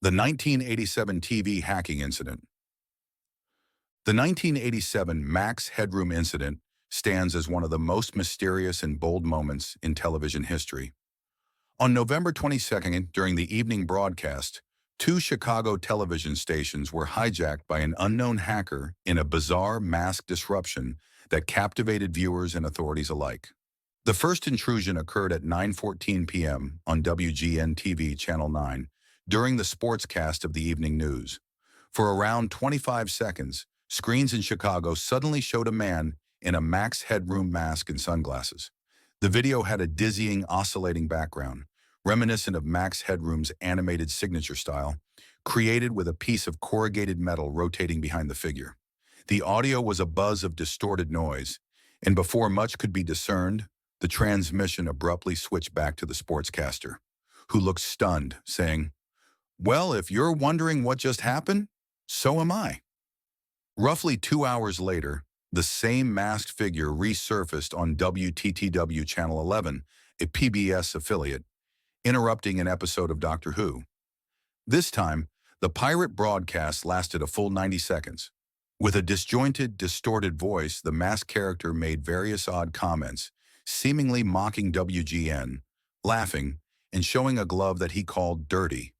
The 1987 TV hacking incident. The 1987 Max Headroom incident stands as one of the most mysterious and bold moments in television history. On November 22nd, during the evening broadcast, two Chicago television stations were hijacked by an unknown hacker in a bizarre mass disruption that captivated viewers and authorities alike. The first intrusion occurred at 9:14 p.m. on WGN-TV Channel 9 during the sportscast of the evening news. For around 25 seconds, screens in Chicago suddenly showed a man in a Max Headroom mask and sunglasses. The video had a dizzying, oscillating background, reminiscent of Max Headroom's animated signature style, created with a piece of corrugated metal rotating behind the figure. The audio was a buzz of distorted noise, and before much could be discerned, the transmission abruptly switched back to the sportscaster, who looked stunned, saying, "Well, if you're wondering what just happened, so am I." Roughly 2 hours later, the same masked figure resurfaced on WTTW Channel 11, a PBS affiliate, interrupting an episode of Doctor Who. This time, the pirate broadcast lasted a full 90 seconds. With a disjointed, distorted voice, the masked character made various odd comments, seemingly mocking WGN, laughing, and showing a glove that he called dirty.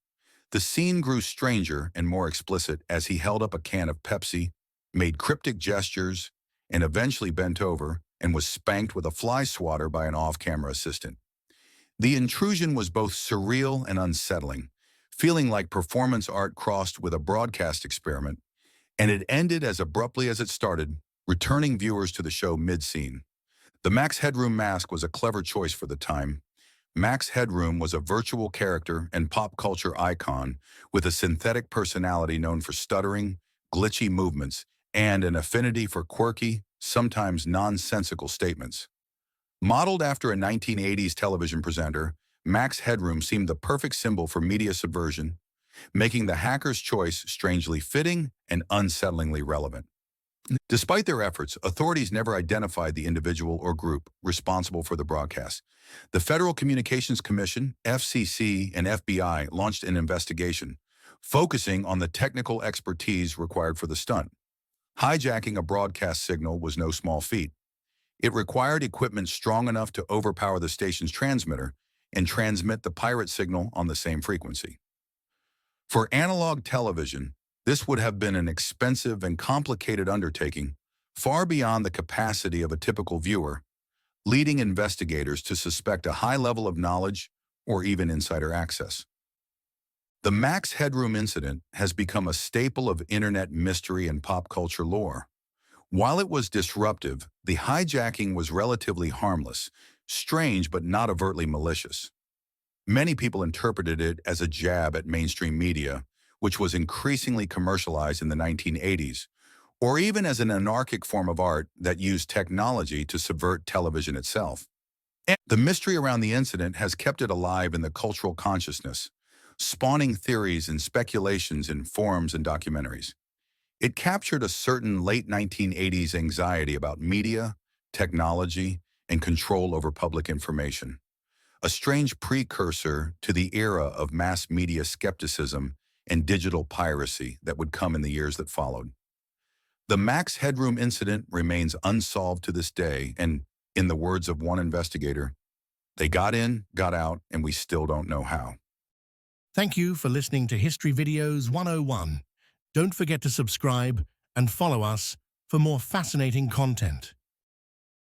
The scene grew stranger and more explicit as he held up a can of Pepsi, made cryptic gestures, and eventually bent over and was spanked with a fly swatter by an off-camera assistant. The intrusion was both surreal and unsettling, feeling like performance art crossed with a broadcast experiment, and it ended as abruptly as it started, returning viewers to the show mid-scene. The Max Headroom mask was a clever choice for the time. Max Headroom was a virtual character and pop culture icon with a synthetic personality known for stuttering, glitchy movements, and an affinity for quirky, sometimes nonsensical statements. Modeled after a 1980s television presenter, Max Headroom seemed the perfect symbol for media subversion, making the hacker's choice strangely fitting and unsettlingly relevant. Despite their efforts, authorities never identified the individual or group responsible for the broadcast. The Federal Communications Commission, FCC, and FBI launched an investigation, focusing on the technical expertise required for the stunt. Hijacking a broadcast signal was no small feat. It required equipment strong enough to overpower the station's transmitter and transmit the pirate signal on the same frequency. For analog television, this would have been an expensive and complicated undertaking, far beyond the capacity of a typical viewer, leading investigators to suspect a high level of knowledge or even insider access. The Max Headroom incident has become a staple of internet mystery and pop culture lore. While it was disruptive, the hijacking was relatively harmless, strange but not overtly malicious. Many people interpreted it as a jab at mainstream media, which was increasingly commercialized in the 1980s, or even as an anarchic form of art that used technology to subvert television itself. And the mystery around the incident has kept it alive in the cultural consciousness, spawning theories and speculations in forums and documentaries. It captured a certain late 1980s anxiety about media, technology, and control over public information, a strange precursor to the era of mass media skepticism and digital piracy that would come in the years that followed. The Max Headroom incident remains unsolved to this day, and in the words of one investigator, "They got in, got out, and we still don't know how." Thank you for listening to History Videos 101. Don't forget to subscribe and follow us for more fascinating content.